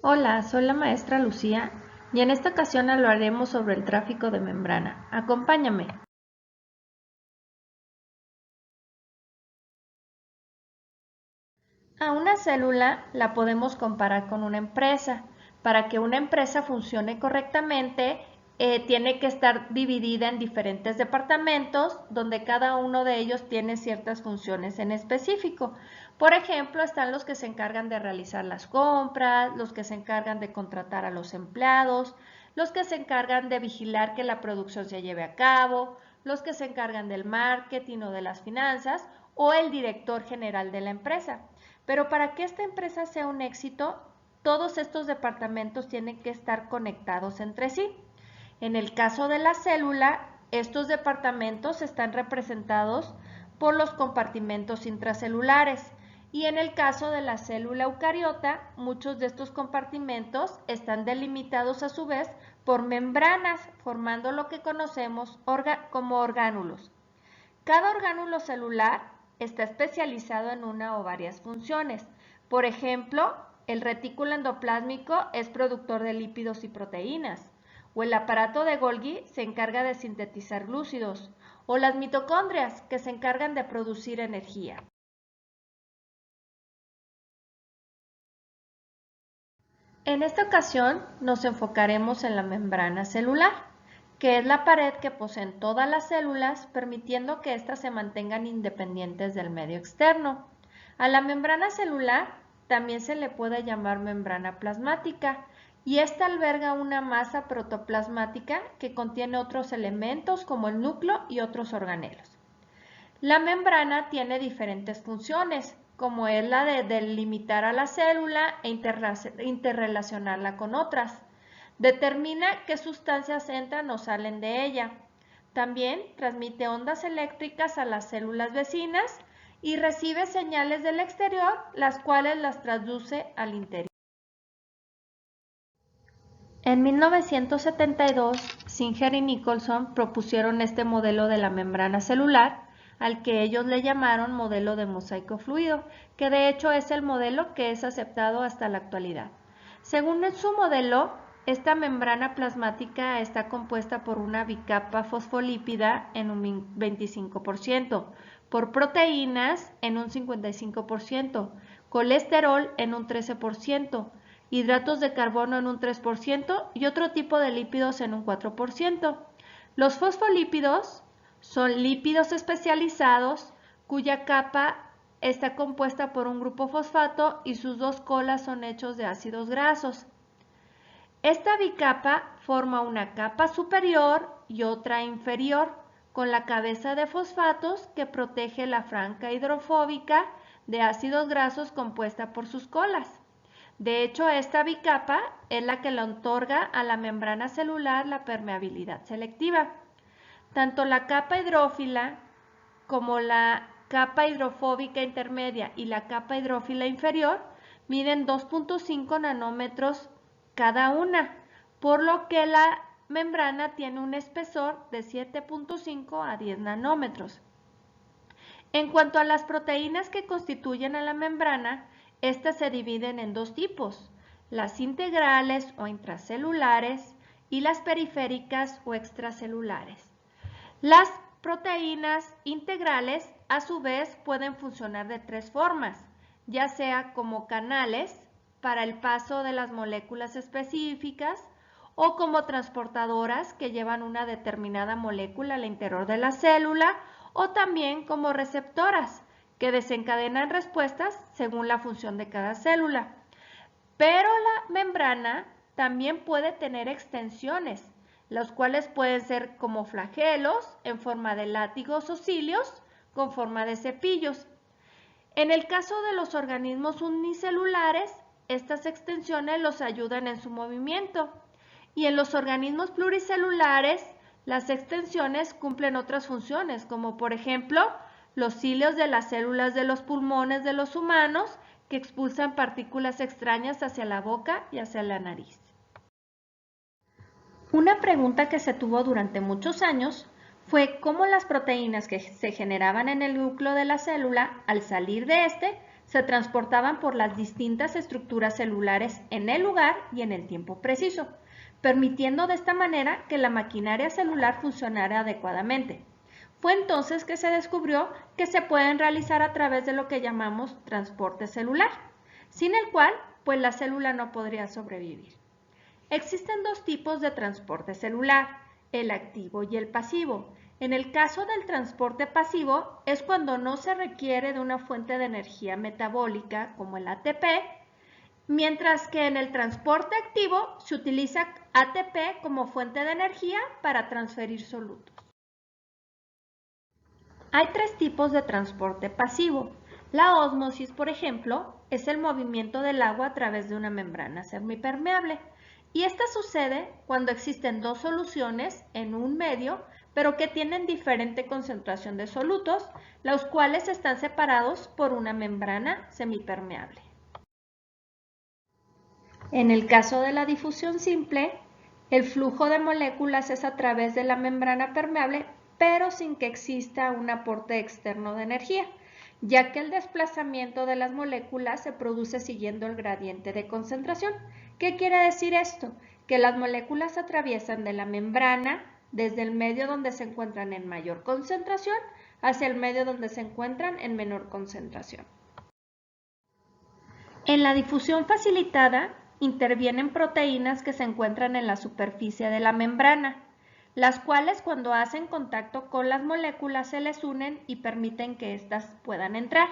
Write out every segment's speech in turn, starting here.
Hola, soy la maestra Lucía y en esta ocasión hablaremos sobre el tráfico de membrana. Acompáñame. A una célula la podemos comparar con una empresa. Para que una empresa funcione correctamente, tiene que estar dividida en diferentes departamentos donde cada uno de ellos tiene ciertas funciones en específico. Por ejemplo, están los que se encargan de realizar las compras, los que se encargan de contratar a los empleados, los que se encargan de vigilar que la producción se lleve a cabo, los que se encargan del marketing o de las finanzas o el director general de la empresa. Pero para que esta empresa sea un éxito, todos estos departamentos tienen que estar conectados entre sí. En el caso de la célula, estos departamentos están representados por los compartimentos intracelulares y en el caso de la célula eucariota, muchos de estos compartimentos están delimitados a su vez por membranas, formando lo que conocemos como orgánulos. Cada orgánulo celular está especializado en una o varias funciones. Por ejemplo, el retículo endoplásmico es productor de lípidos y proteínas, o el aparato de Golgi se encarga de sintetizar glúcidos, o las mitocondrias que se encargan de producir energía. En esta ocasión nos enfocaremos en la membrana celular, que es la pared que poseen todas las células, permitiendo que éstas se mantengan independientes del medio externo. A la membrana celular también se le puede llamar membrana plasmática, y esta alberga una masa protoplasmática que contiene otros elementos como el núcleo y otros organelos. La membrana tiene diferentes funciones, como es la de delimitar a la célula e interrelacionarla con otras. Determina qué sustancias entran o salen de ella. También transmite ondas eléctricas a las células vecinas y recibe señales del exterior, las cuales las traduce al interior. En 1972, Singer y Nicholson propusieron este modelo de la membrana celular, al que ellos le llamaron modelo de mosaico fluido, que de hecho es el modelo que es aceptado hasta la actualidad. Según su modelo, esta membrana plasmática está compuesta por una bicapa fosfolípida en un 25%, por proteínas en un 55%, colesterol en un 13%, hidratos de carbono en un 3% y otro tipo de lípidos en un 4%. Los fosfolípidos son lípidos especializados cuya capa está compuesta por un grupo fosfato y sus dos colas son hechos de ácidos grasos. Esta bicapa forma una capa superior y otra inferior, con la cabeza de fosfatos que protege la franja hidrofóbica de ácidos grasos compuesta por sus colas. De hecho, esta bicapa es la que le otorga a la membrana celular la permeabilidad selectiva. Tanto la capa hidrófila como la capa hidrofóbica intermedia y la capa hidrófila inferior miden 2.5 nanómetros cada una, por lo que la membrana tiene un espesor de 7.5 a 10 nanómetros. En cuanto a las proteínas que constituyen a la membrana, estas se dividen en dos tipos, las integrales o intracelulares y las periféricas o extracelulares. Las proteínas integrales, a su vez, pueden funcionar de tres formas, ya sea como canales para el paso de las moléculas específicas o como transportadoras que llevan una determinada molécula al interior de la célula o también como receptoras que desencadenan respuestas según la función de cada célula. Pero la membrana también puede tener extensiones, los cuales pueden ser como flagelos en forma de látigos o cilios con forma de cepillos. En el caso de los organismos unicelulares, estas extensiones los ayudan en su movimiento. Y en los organismos pluricelulares, las extensiones cumplen otras funciones, como por ejemplo los cilios de las células de los pulmones de los humanos que expulsan partículas extrañas hacia la boca y hacia la nariz. Una pregunta que se tuvo durante muchos años fue cómo las proteínas que se generaban en el núcleo de la célula, al salir de este, se transportaban por las distintas estructuras celulares en el lugar y en el tiempo preciso, permitiendo de esta manera que la maquinaria celular funcionara adecuadamente. Fue entonces que se descubrió que se pueden realizar a través de lo que llamamos transporte celular, sin el cual, pues la célula no podría sobrevivir. Existen dos tipos de transporte celular, el activo y el pasivo. En el caso del transporte pasivo es cuando no se requiere de una fuente de energía metabólica como el ATP, mientras que en el transporte activo se utiliza ATP como fuente de energía para transferir solutos. Hay tres tipos de transporte pasivo. La ósmosis, por ejemplo, es el movimiento del agua a través de una membrana semipermeable. Y esta sucede cuando existen dos soluciones en un medio, pero que tienen diferente concentración de solutos, los cuales están separados por una membrana semipermeable. En el caso de la difusión simple, el flujo de moléculas es a través de la membrana permeable, pero sin que exista un aporte externo de energía, ya que el desplazamiento de las moléculas se produce siguiendo el gradiente de concentración. ¿Qué quiere decir esto? Que las moléculas atraviesan de la membrana desde el medio donde se encuentran en mayor concentración hacia el medio donde se encuentran en menor concentración. En la difusión facilitada intervienen proteínas que se encuentran en la superficie de la membrana, las cuales cuando hacen contacto con las moléculas se les unen y permiten que éstas puedan entrar.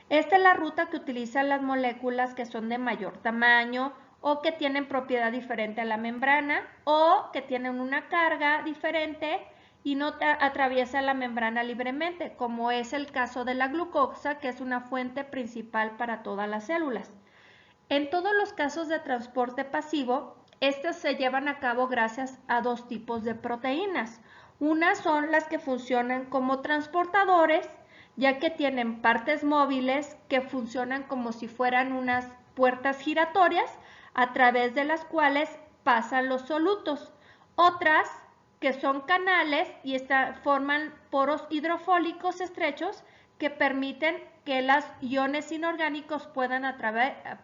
Esta es la ruta que utilizan las moléculas que son de mayor tamaño o que tienen propiedad diferente a la membrana o que tienen una carga diferente y no atraviesa la membrana libremente, como es el caso de la glucosa, que es una fuente principal para todas las células. En todos los casos de transporte pasivo, estos se llevan a cabo gracias a dos tipos de proteínas. Unas son las que funcionan como transportadores, ya que tienen partes móviles que funcionan como si fueran unas puertas giratorias a través de las cuales pasan los solutos. Otras que son canales y forman poros hidrofólicos estrechos que permiten que los iones inorgánicos puedan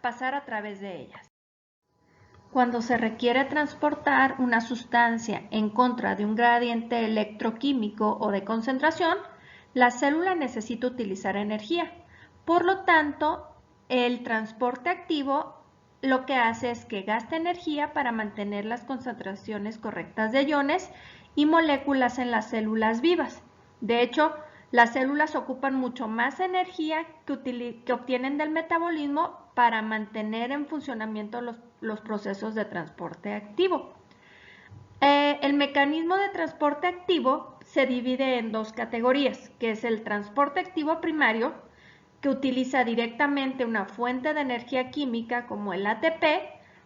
pasar a través de ellas. Cuando se requiere transportar una sustancia en contra de un gradiente electroquímico o de concentración, la célula necesita utilizar energía. Por lo tanto, el transporte activo lo que hace es que gasta energía para mantener las concentraciones correctas de iones y moléculas en las células vivas. De hecho, las células ocupan mucho más energía que obtienen del metabolismo para mantener en funcionamiento los procesos de transporte activo. El mecanismo de transporte activo se divide en dos categorías, que es el transporte activo primario, que utiliza directamente una fuente de energía química como el ATP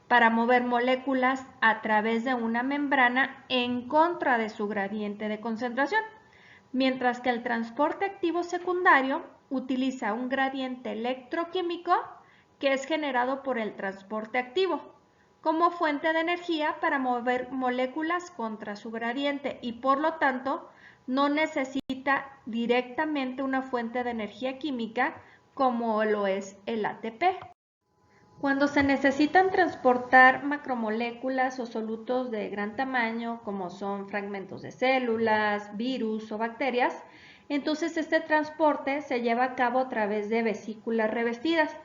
para mover moléculas a través de una membrana en contra de su gradiente de concentración, mientras que el transporte activo secundario utiliza un gradiente electroquímico que es generado por el transporte activo como fuente de energía para mover moléculas contra su gradiente y por lo tanto no necesita directamente una fuente de energía química como lo es el ATP. Cuando se necesitan transportar macromoléculas o solutos de gran tamaño, como son fragmentos de células, virus o bacterias, entonces este transporte se lleva a cabo a través de vesículas revestidas,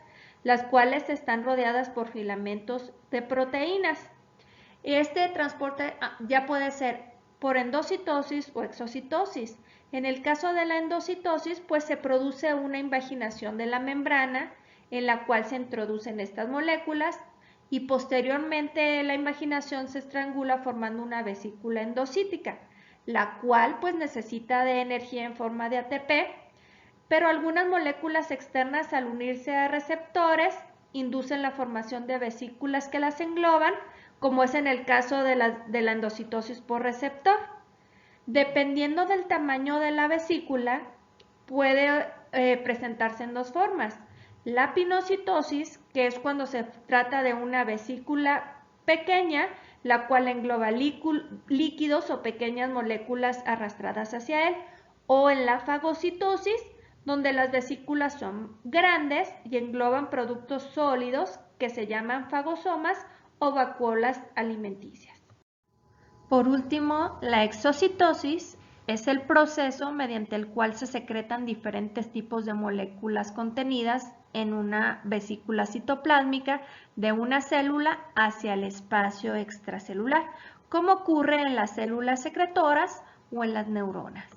las cuales están rodeadas por filamentos de proteínas. Este transporte ya puede ser por endocitosis o exocitosis. En el caso de la endocitosis, pues se produce una invaginación de la membrana en la cual se introducen estas moléculas y posteriormente la invaginación se estrangula formando una vesícula endocítica, la cual pues necesita de energía en forma de ATP, pero algunas moléculas externas al unirse a receptores inducen la formación de vesículas que las engloban, como es en el caso de la endocitosis por receptor. Dependiendo del tamaño de la vesícula, puede presentarse en dos formas. La pinocitosis, que es cuando se trata de una vesícula pequeña, la cual engloba líquidos o pequeñas moléculas arrastradas hacia él, o en la fagocitosis, donde las vesículas son grandes y engloban productos sólidos que se llaman fagosomas o vacuolas alimenticias. Por último, la exocitosis es el proceso mediante el cual se secretan diferentes tipos de moléculas contenidas en una vesícula citoplásmica de una célula hacia el espacio extracelular, como ocurre en las células secretoras o en las neuronas.